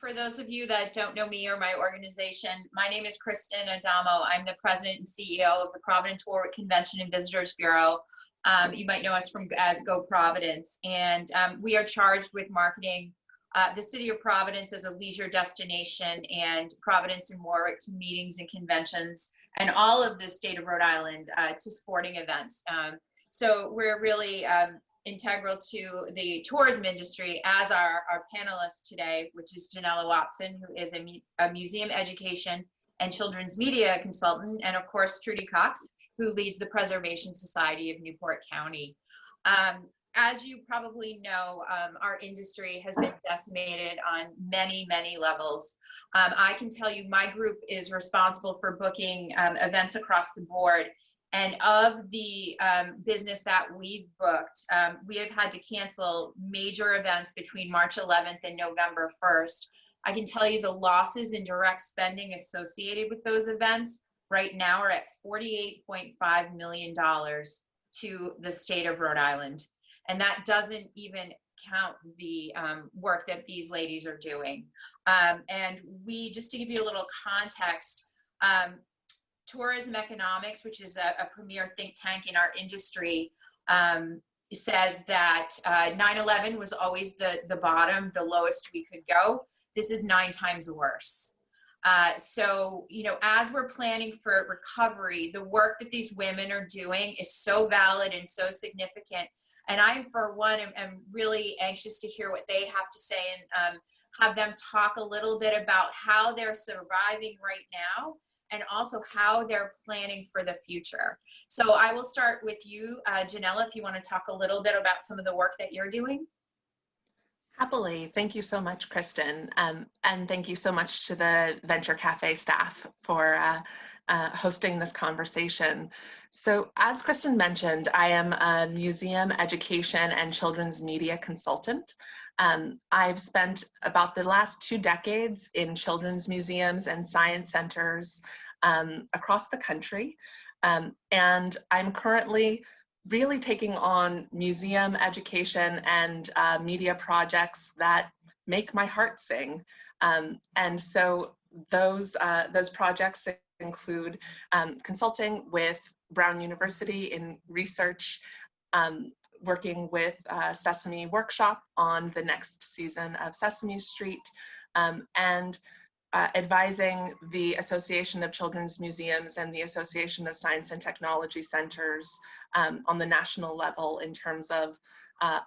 For those of you that don't know me or my organization, my name is Kristen Adamo. I'm the president and CEO of the Providence Warwick Convention and Visitors Bureau. You might know us from as Go Providence, and we are charged with marketing the city of Providence as a leisure destination, and Providence and Warwick to meetings and conventions, and all of the state of Rhode Island to sporting events. So we're really integral to the tourism industry, as our panelist today, which is Janella Watson, who is a museum education and children's media consultant, and of course Trudy Coxe, who leads the Preservation Society of Newport County. As you probably know, our industry has been decimated on many, many levels. I can tell you my group is responsible for booking events across the board. And of the business that we've booked, we have had to cancel major events between March 11th and November 1st. I can tell you the losses in direct spending associated with those events right now are at $48.5 million to the state of Rhode Island. And that doesn't even count the work that these ladies are doing. And we, just to give you a little context, Tourism Economics, which is a premier think tank in our industry, says that 9/11 was always the bottom, the lowest we could go. This is 9 times worse. So, you know, as we're planning for recovery, the work that these women are doing is so valid and so significant. And I, for one, am really anxious to hear what they have to say and have them talk a little bit about how they're surviving right now and also how they're planning for the future. So I will start with you, Janella, if you want to talk a little bit about some of the work that you're doing. Happily. Thank you so much, Kristen. And thank you so much to the Venture Cafe staff for hosting this conversation. So as Kristen mentioned, I am a museum education and children's media consultant. I've spent about the last 2 decades in children's museums and science centers across the country. And I'm currently really taking on museum education and media projects that make my heart sing. And so those projects include consulting with Brown University in research, working with Sesame Workshop on the next season of Sesame Street, and advising the Association of Children's Museums and the Association of Science and Technology Centers on the national level in terms of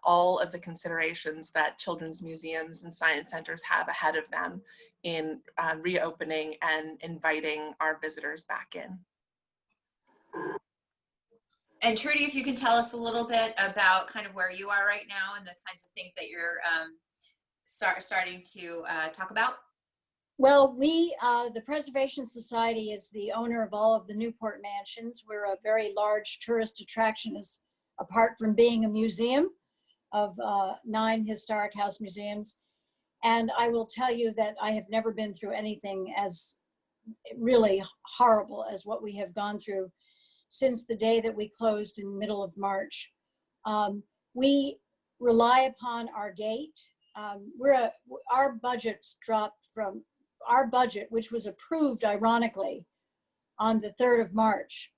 all of the considerations that children's museums and science centers have ahead of them in reopening and inviting our visitors back in. And Trudy, if you can tell us a little bit about kind of where you are right now and the kinds of things that you're starting to talk about. Well, we, the Preservation Society is the owner of all of the Newport mansions. We're a very large tourist attraction, apart from being a museum of 9 historic house museums. And I will tell you that I have never been through anything as really horrible as what we have gone through since the day that we closed in the middle of March. We rely upon our gate. Our budgets dropped from our budget, which was approved ironically on the 3rd of March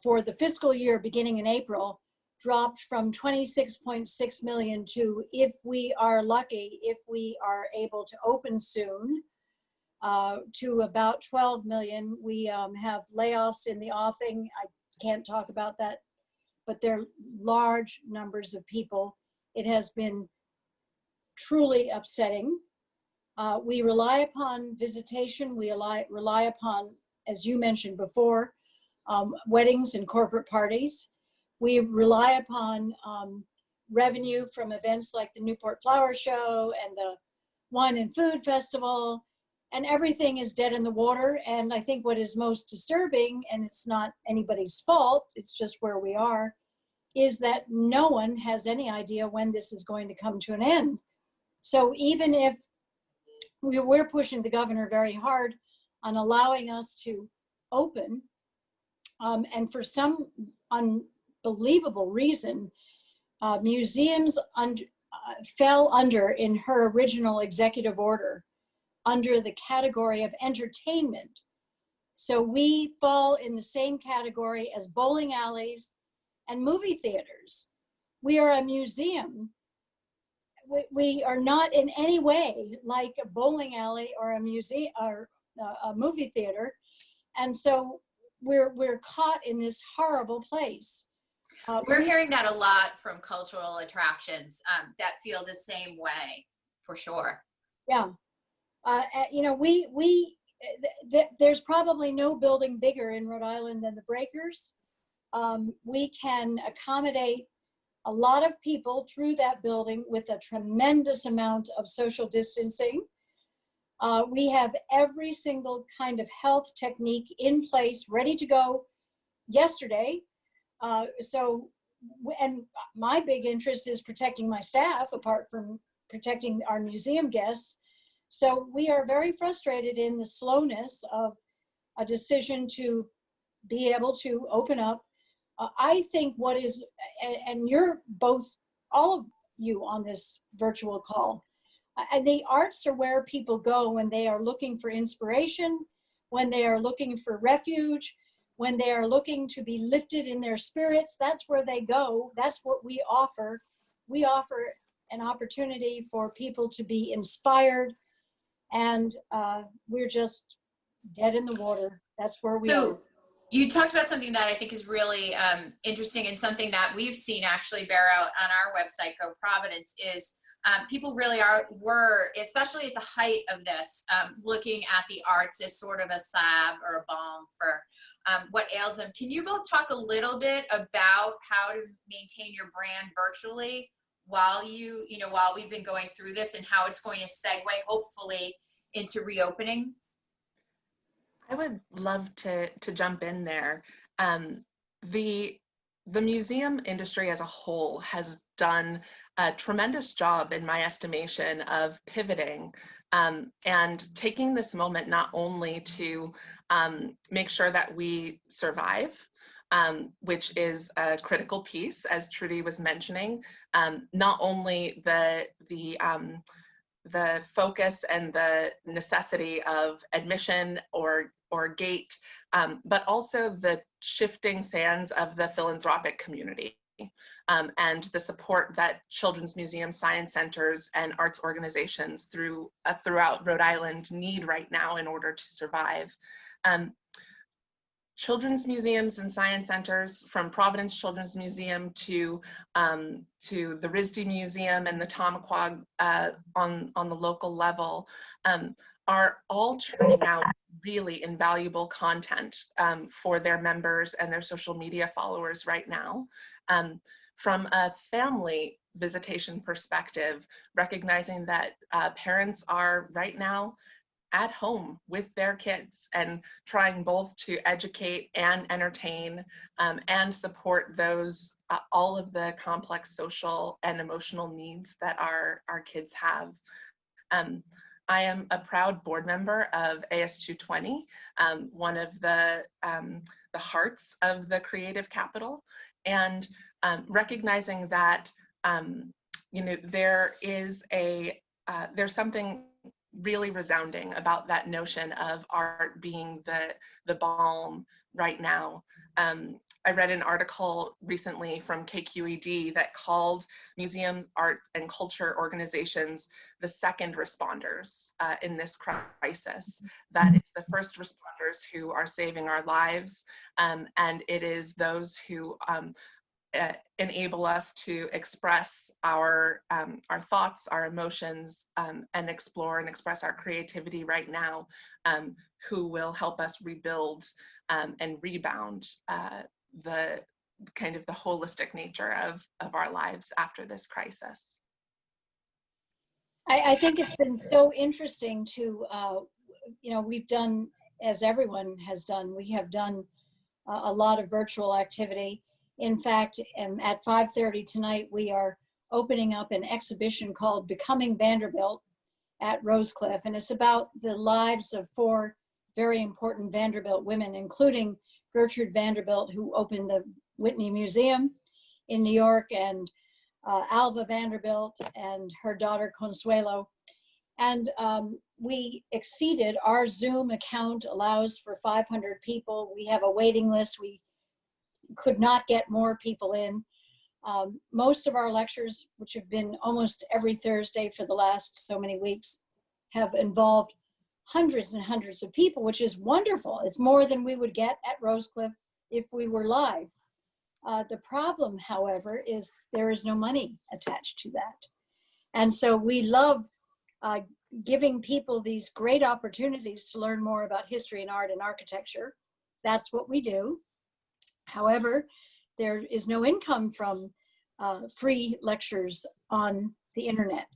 for the fiscal year beginning in April, dropped from 26.6 million to, if we are lucky, if we are able to open soon, to about 12 million. We have layoffs in the offing. I can't talk about that, but they're large numbers of people. It has been truly upsetting. We rely upon visitation. We rely upon, as you mentioned before, weddings and corporate parties. We rely upon revenue from events like the Newport Flower Show and the Wine and Food Festival, and everything is dead in the water. And I think what is most disturbing, and it's not anybody's fault, it's just where we are, is that no one has any idea when this is going to come to an end. So even if we're pushing the governor very hard on allowing us to open, and for some unbelievable reason, museums fell under, in her original executive order, under the category of entertainment. So we fall in the same category as bowling alleys and movie theaters. We are a museum. We are not in any way like a bowling alley or a museum or a movie theater. And so we're caught in this horrible place. We're hearing that a lot from cultural attractions that feel the same way, for sure. Yeah. You know, there's probably no building bigger in Rhode Island than the Breakers. We can accommodate a lot of people through that building with a tremendous amount of social distancing. We have every single kind of health technique in place, ready to go yesterday. And my big interest is protecting my staff, apart from protecting our museum guests. So we are very frustrated in the slowness of a decision to be able to open up. I think what is, and you're both, all of you on this virtual call, the arts are where people go when they are looking for inspiration, when they are looking for refuge, when they are looking to be lifted in their spirits. That's where they go. That's what we offer. We offer an opportunity for people to be inspired, and we're just dead in the water. That's where we are. You talked about something that I think is really interesting, and something that we've seen actually bear out on our website, Go Providence, is people really were, especially at the height of this, looking at the arts as sort of a salve or a balm for what ails them. Can you both talk a little bit about how to maintain your brand virtually while while we've been going through this, and how it's going to segue, hopefully, into reopening? I would love to jump in there. The museum industry as a whole has done a tremendous job, in my estimation, of pivoting and taking this moment not only to make sure that we survive, which is a critical piece, as Trudy was mentioning, not only the focus and the necessity of admission or gate, but also the shifting sands of the philanthropic community, and the support that children's museums, science centers, and arts organizations throughout Rhode Island need right now in order to survive. Children's museums and science centers, from Providence Children's Museum to the RISD Museum and the Tomahawk on the local level, are all churning out really invaluable content for their members and their social media followers right now. From a family visitation perspective, recognizing that parents are right now at home with their kids and trying both to educate and entertain and support those all of the complex social and emotional needs that our kids have. I am a proud board member of AS220, one of the hearts of the creative capital, and recognizing that there's something really resounding about that notion of art being the balm right now. I read an article recently from KQED that called museum, art, and culture organizations the second responders in this crisis. That it's the first responders who are saving our lives, and it is those who enable us to express our thoughts, our emotions, and explore and express our creativity right now, who will help us rebuild and rebound the kind of the holistic nature of our lives after this crisis. I think it's been so interesting to, we've done, as everyone has done, we have done a lot of virtual activity. In fact, at 5:30 tonight, we are opening up an exhibition called Becoming Vanderbilt at Rosecliff, and it's about the lives of 4 very important Vanderbilt women, including Gertrude Vanderbilt, who opened the Whitney Museum in New York, and Alva Vanderbilt and her daughter Consuelo. And we exceeded our Zoom account allows for 500 people. We have a waiting list. We could not get more people in. Most of our lectures, which have been almost every Thursday for the last so many weeks, have involved hundreds and hundreds of people, which is wonderful. It's more than we would get at Rosecliff if we were live. The problem, however, is there is no money attached to that. And so we love giving people these great opportunities to learn more about history and art and architecture. That's what we do. However, there is no income from free lectures on the internet.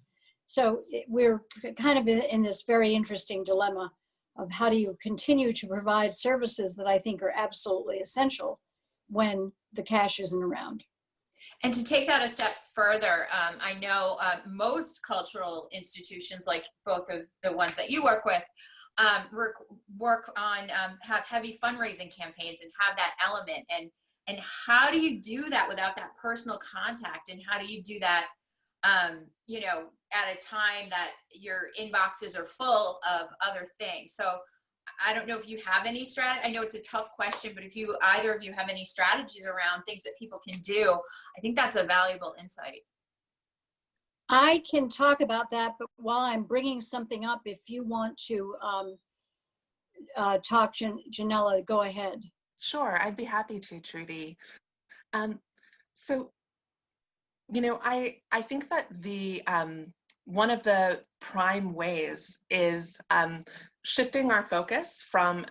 So we're kind of in this very interesting dilemma of how do you continue to provide services that I think are absolutely essential when the cash isn't around. And to take that a step further, I know most cultural institutions, like both of the ones that you work with, work on, have heavy fundraising campaigns and have that element. And how do you do that without that personal contact? And how do you do that, you know, at a time that your inboxes are full of other things? So I don't know if you have any I know it's a tough question, but if you, either of you have any strategies around things that people can do, I think that's a valuable insight. I can talk about that, but while I'm bringing something up, if you want to talk, Janella, go ahead. Sure, I'd be happy to, Trudy. So, you know, I think that the one of the prime ways is shifting our focus from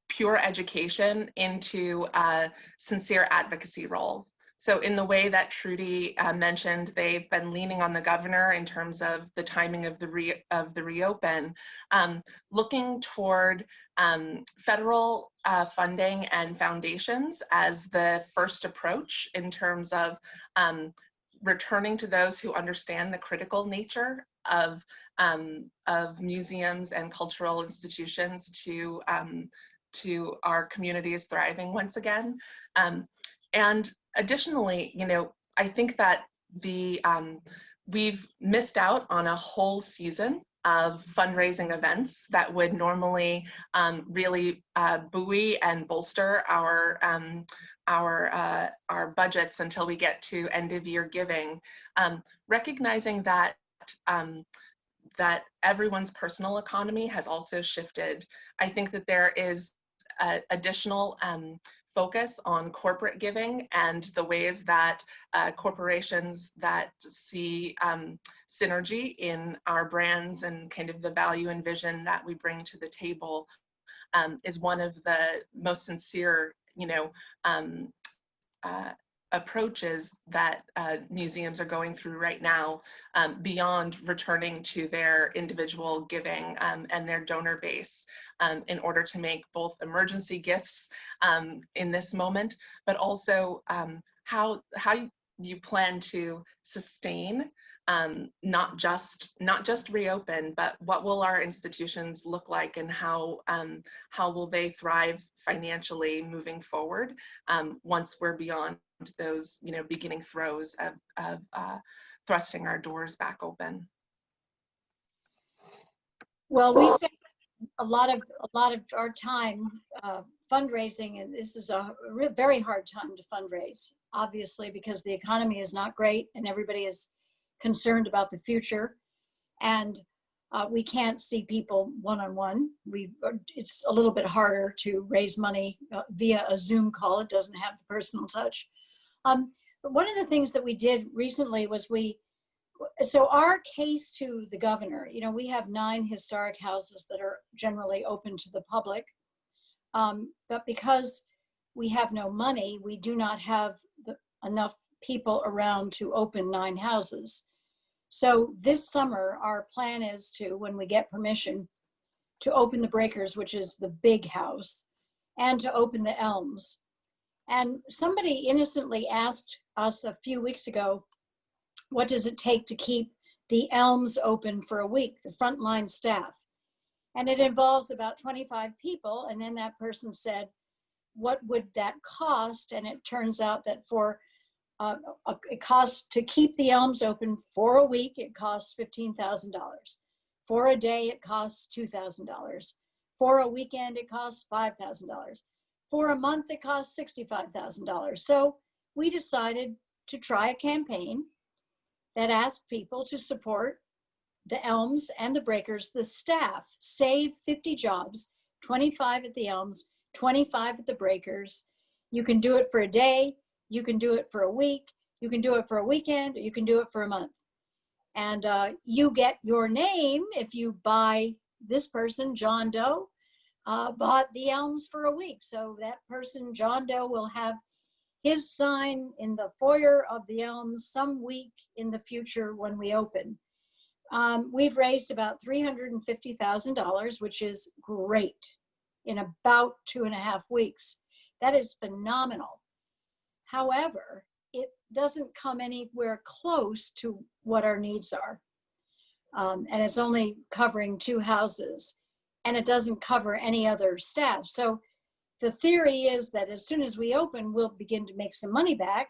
pure education into a sincere advocacy role. So in the way that Trudy mentioned, they've been leaning on the governor in terms of the timing of the reopen, looking toward federal funding and foundations as the first approach in terms of returning to those who understand the critical nature of museums and cultural institutions to our communities thriving once again. And additionally, you know, I think that we've missed out on a whole season of fundraising events that would normally really buoy and bolster our budgets until we get to end of year giving, recognizing that that everyone's personal economy has also shifted. I think that there is additional focus on corporate giving and the ways that corporations that see synergy in our brands and kind of the value and vision that we bring to the table is one of the most sincere, you know, approaches that museums are going through right now, beyond returning to their individual giving and their donor base in order to make both emergency gifts in this moment, but also how you plan to sustain not just reopen, but what will our institutions look like and how will they thrive financially moving forward once we're beyond those, you know, beginning throes of thrusting our doors back open. Well, we spend a lot of our time fundraising, and this is a very hard time to fundraise, obviously, because the economy is not great and everybody is concerned about the future, and we can't see people one-on-one. It's a little bit harder to raise money via a Zoom call. It doesn't have the personal touch. But one of the things that we did recently was so our case to the governor, you know, we have 9 historic houses that are generally open to the public, but because we have no money, we do not have enough people around to open 9 houses. So this summer, our plan is to, when we get permission, to open the Breakers, which is the big house, and to open the Elms. And somebody innocently asked us a few weeks ago, what does it take to keep the Elms open for a week, the frontline staff? And it involves about 25 people. And then that person said, what would that cost? And it turns out that for It costs to keep the Elms open for a week. It costs $15,000. For a day, it costs $2,000. For a weekend, it costs $5,000. For a month, it costs $65,000. So we decided to try a campaign that asked people to support the Elms and the Breakers, the staff, save 50 jobs, 25 at the Elms, 25 at the Breakers. You can do it for a day, you can do it for a week, you can do it for a weekend, or you can do it for a month. And you get your name if you buy. This person, John Doe, bought the Elms for a week. So that person, John Doe, will have his sign in the foyer of the Elms some week in the future when we open. We've raised about $350,000, which is great, in about 2.5 weeks. That is phenomenal. However, it doesn't come anywhere close to what our needs are. And it's only covering 2 houses, and it doesn't cover any other staff. So the theory is that as soon as we open, we'll begin to make some money back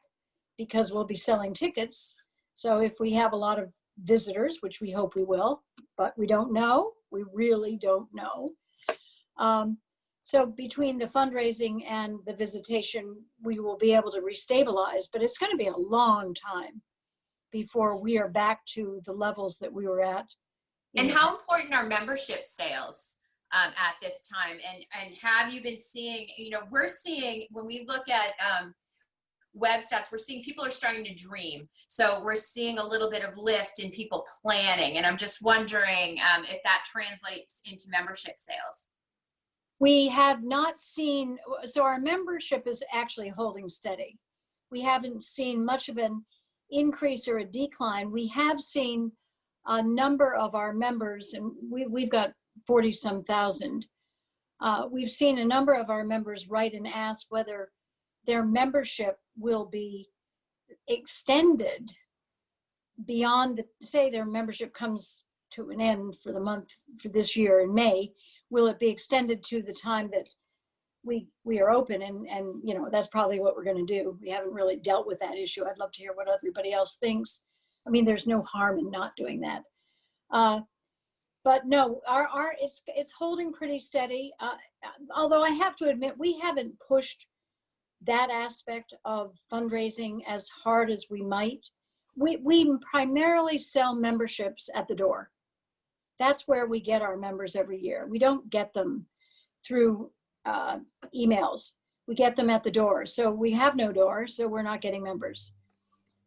because we'll be selling tickets. So if we have a lot of visitors, which we hope we will, but we don't know, we really don't know. So between the fundraising and the visitation, we will be able to restabilize, but it's going to be a long time before we are back to the levels that we were at. And how important are membership sales at this time? And have you been seeing, you know, we're seeing, when we look at web stats, we're seeing people are starting to dream. So we're seeing a little bit of lift in people planning. And I'm just wondering if that translates into membership sales. We have not seen, so our membership is actually holding steady. We haven't seen much of an increase or a decline. We have seen a number of our members, and we've got 40-some thousand. We've seen a number of our members write and ask whether their membership will be extended beyond say their membership comes to an end for the month, for this year in May. Will it be extended to the time that we are open? And you know, that's probably what we're going to do. We haven't really dealt with that issue. I'd love to hear what everybody else thinks. I mean, there's no harm in not doing that. But no, it's holding pretty steady. Although I have to admit, we haven't pushed that aspect of fundraising as hard as we might. We primarily sell memberships at the door. That's where we get our members every year. We don't get them through emails. We get them at the door. So we have no door, so we're not getting members.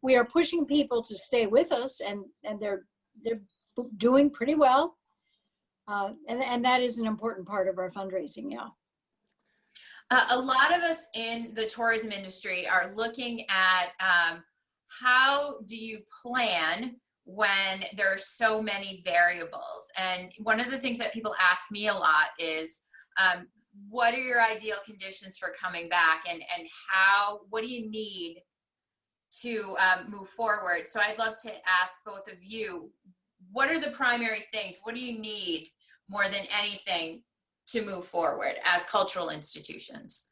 We are pushing people to stay with us, and they're doing pretty well. And that is an important part of our fundraising, yeah. A lot of us in the tourism industry are looking at how do you plan when there are so many variables. And one of the things that people ask me a lot is, what are your ideal conditions for coming back, and what do you need to move forward? So I'd love to ask both of you, what are the primary things? What do you need more than anything to move forward as cultural institutions?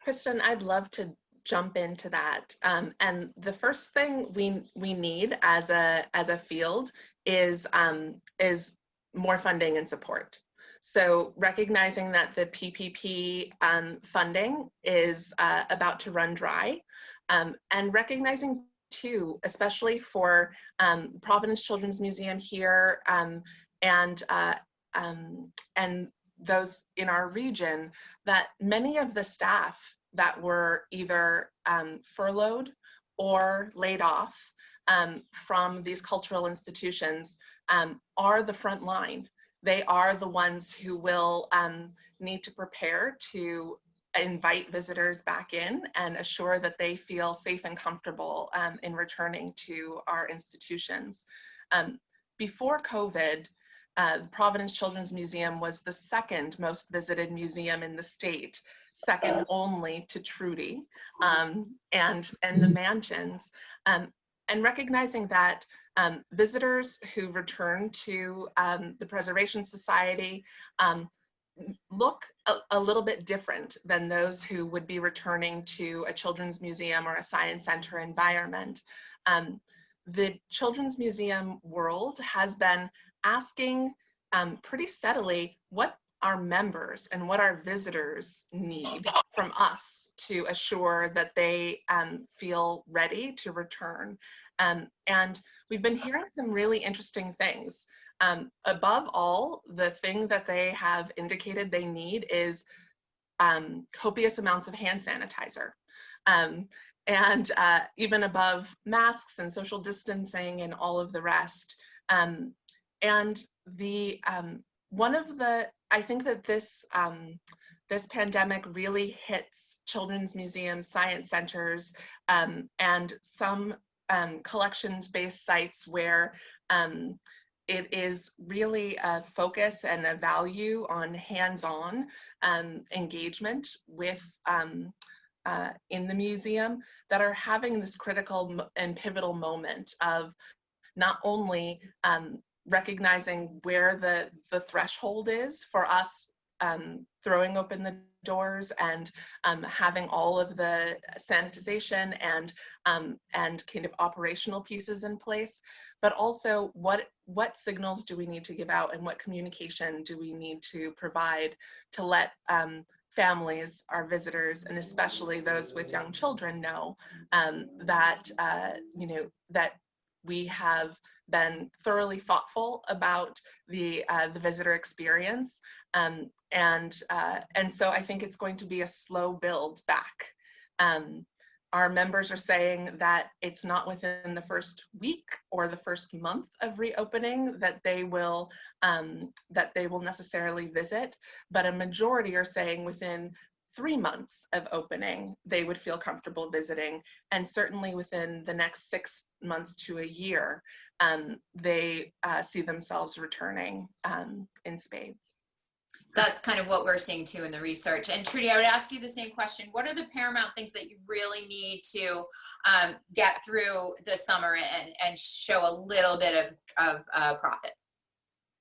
Kristen, I'd love to jump into that. And the first thing we need as a field is more funding and support. So recognizing that the PPP funding is about to run dry, and recognizing too, especially for Providence Children's Museum here and those in our region, that many of the staff that were either furloughed or laid off from these cultural institutions are the front line. They are the ones who will need to prepare to invite visitors back in and assure that they feel safe and comfortable in returning to our institutions. Before COVID, the Providence Children's Museum was the second most visited museum in the state, second only to Trudy and the mansions. And recognizing that visitors who return to the Preservation Society look a little bit different than those who would be returning to a children's museum or a science center environment. The Children's Museum world has been asking pretty steadily what our members and what our visitors need from us to assure that they feel ready to return. And we've been hearing some really interesting things. Above all, the thing that they have indicated they need is copious amounts of hand sanitizer. And even above masks and social distancing and all of the rest. And the one of the, I think that this this pandemic really hits children's museums, science centers, and some collections-based sites where it is really a focus and a value on hands-on engagement with in the museum, that are having this critical and pivotal moment of not only recognizing where the threshold is for us throwing open the doors and having all of the sanitization and kind of operational pieces in place, but also what signals do we need to give out and what communication do we need to provide to let families, our visitors, and especially those with young children know that that we have been thoroughly thoughtful about the visitor experience, and so I think it's going to be a slow build back. Our members are saying that it's not within the first week or the first month of reopening that they will necessarily visit, but a majority are saying within 3 months of opening they would feel comfortable visiting, and certainly within the next 6 months to a year they see themselves returning in spades. That's kind of what we're seeing too in the research. And Trudy, I would ask you the same question. What are the paramount things that you really need to get through the summer and show a little bit of profit?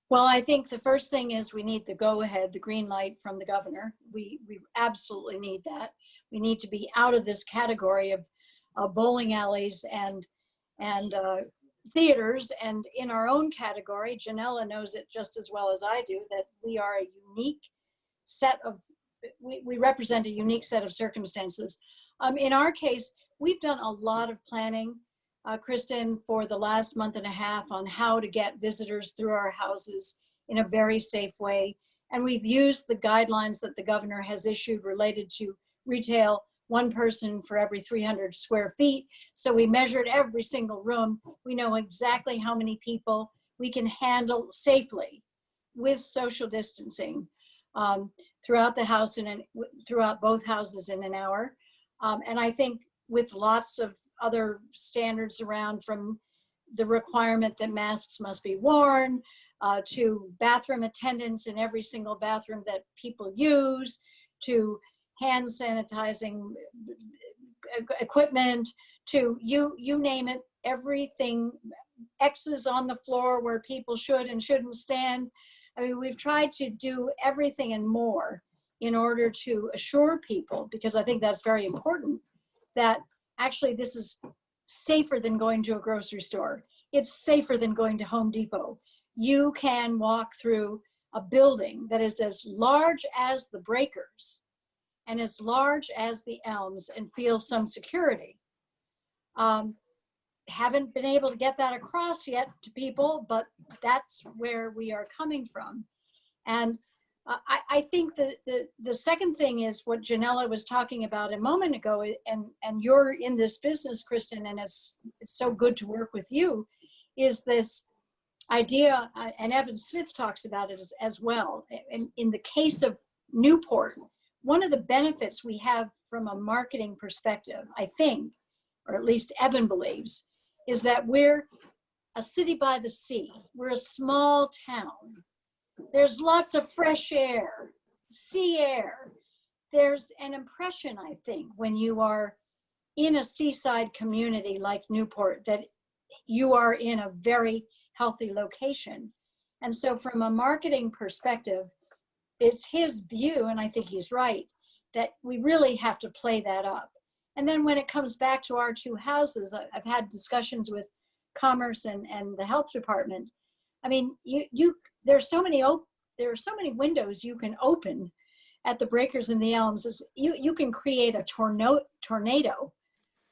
Well, I think the first thing is we need the go-ahead, the green light from the governor. We absolutely need that. We need to be out of this category of bowling alleys and theaters, and in our own category, Janella knows it just as well as I do, that we are a unique set of, we represent a unique set of circumstances. In our case, we've done a lot of planning, Kristen, for the last month and a half on how to get visitors through our houses in a very safe way. And we've used the guidelines that the governor has issued related to retail, 1 person for every 300 square feet. So we measured every single room. We know exactly how many people we can handle safely with social distancing throughout the house and throughout both houses in an hour. And I think with lots of other standards around, from the requirement that masks must be worn to bathroom attendants in every single bathroom that people use, to hand sanitizing equipment, to you name it, everything, X's on the floor where people should and shouldn't stand. I mean, we've tried to do everything and more in order to assure people, because I think that's very important, that actually this is safer than going to a grocery store. It's safer than going to Home Depot. You can walk through a building that is as large as the Breakers and as large as the Elms and feel some security. Haven't been able to get that across yet to people, but that's where we are coming from. And I think that the second thing is what Janella was talking about a moment ago, and you're in this business, Kristen, and it's so good to work with you, is this idea, and Evan Smith talks about it as well. In the case of Newport, one of the benefits we have from a marketing perspective, I think, or at least Evan believes, is that we're a city by the sea. We're a small town. There's lots of fresh air, sea air. There's an impression, I think, when you are in a seaside community like Newport, that you are in a very healthy location. And so from a marketing perspective, it's his view, and I think he's right, that we really have to play that up. And then when it comes back to our two houses, I've had discussions with Commerce and the Health Department. I mean, there are so many windows you can open at the Breakers and the Elms. You can create a tornado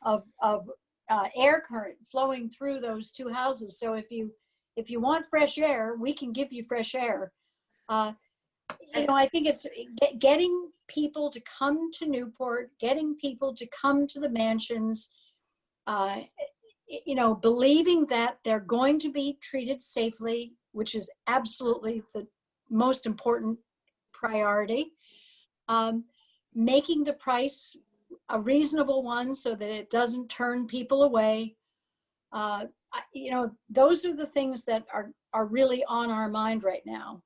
of air current flowing through those two houses. So if you want fresh air, we can give you fresh air. I think it's getting people to come to Newport, getting people to come to the mansions, believing that they're going to be treated safely, which is absolutely the most important priority. Making the price a reasonable one so that it doesn't turn people away. Those are the things that are really on our mind right now.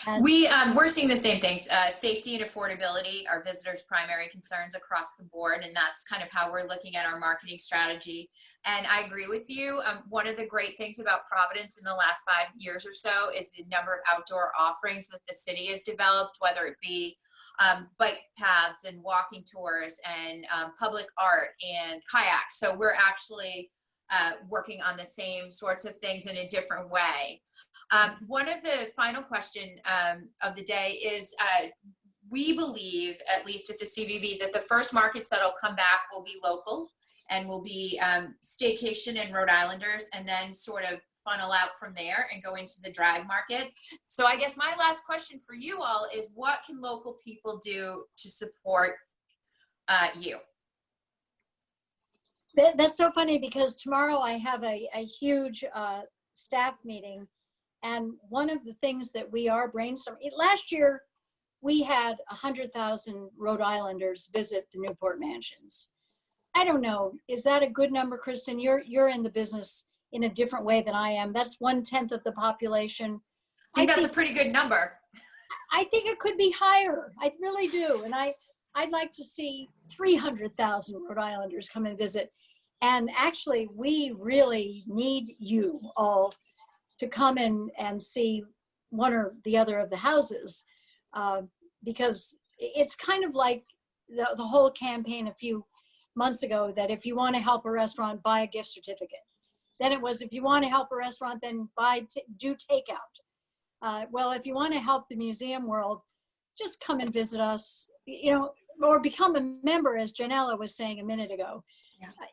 And We're seeing the same things. Safety and affordability are visitors' primary concerns across the board, and that's kind of how we're looking at our marketing strategy. And I agree with you. One of the great things about Providence in the last 5 years or so is the number of outdoor offerings that the city has developed, whether it be bike paths and walking tours and public art and kayaks. So we're actually working on the same sorts of things in a different way. One of the final question of the day is, we believe, at least at the CVB, that the first markets that'll come back will be local and will be staycation and Rhode Islanders, and then sort of funnel out from there and go into the drag market. So I guess my last question for you all is, what can local people do to support you? That's so funny, because tomorrow I have a huge staff meeting, and one of the things that we are brainstorming, last year we had 100,000 Rhode Islanders visit the Newport mansions. I don't know, is that a good number, Kristen? You're in the business in a different way than I am. That's 1/10 of the population. I think that's a pretty good number. I think it could be higher. I really do. And I'd like to see 300,000 Rhode Islanders come and visit. And actually, we really need you all to come in and see one or the other of the houses, because it's kind of like the whole campaign a few months ago, that if you want to help a restaurant, buy a gift certificate. Then it was, if you want to help a restaurant, then do takeout. Well, if you want to help the museum world, just come and visit us, or become a member, as Janella was saying a minute ago.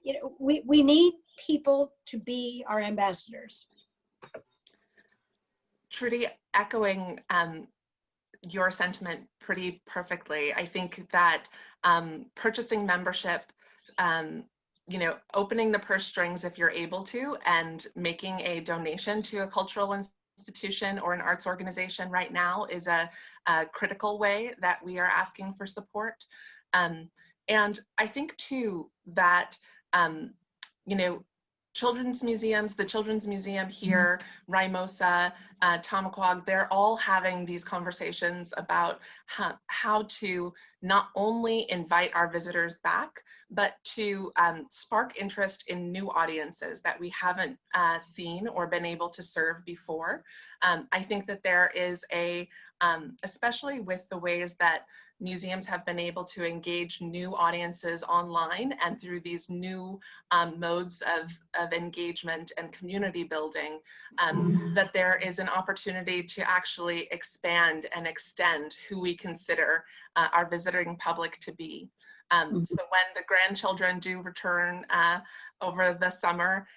Yeah. We need people to be our ambassadors. Trudy, echoing your sentiment pretty perfectly. I think that purchasing membership, opening the purse strings if you're able to, and making a donation to a cultural institution or an arts organization right now is a critical way that we are asking for support. And I think too that, children's museums, the Children's Museum here, Rimosa, Tamaqua, they're all having these conversations about how to not only invite our visitors back, but to spark interest in new audiences that we haven't seen or been able to serve before. I think that there is especially with the ways that museums have been able to engage new audiences online and through these new modes of engagement and community building, that there is an opportunity to actually expand and extend who we consider our visiting public to be. So when the grandchildren do return over the summer,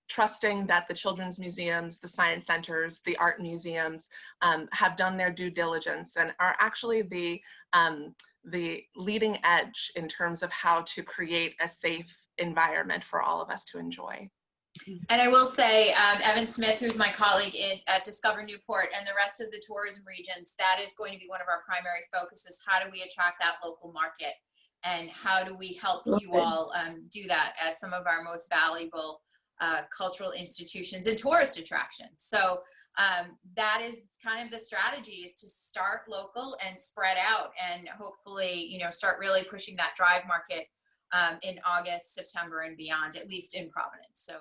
trusting that the children's museums, the science centers, the art museums have done their due diligence and are actually the leading edge in terms of how to create a safe environment for all of us to enjoy. And I will say, Evan Smith, who's my colleague at Discover Newport, and the rest of the tourism regions, that is going to be one of our primary focuses. How do we attract that local market? And how do we help you all do that as some of our most valuable cultural institutions and tourist attractions? So that is kind of the strategy, is to start local and spread out, and hopefully, start really pushing that drive market in August, September, and beyond, at least in Providence. So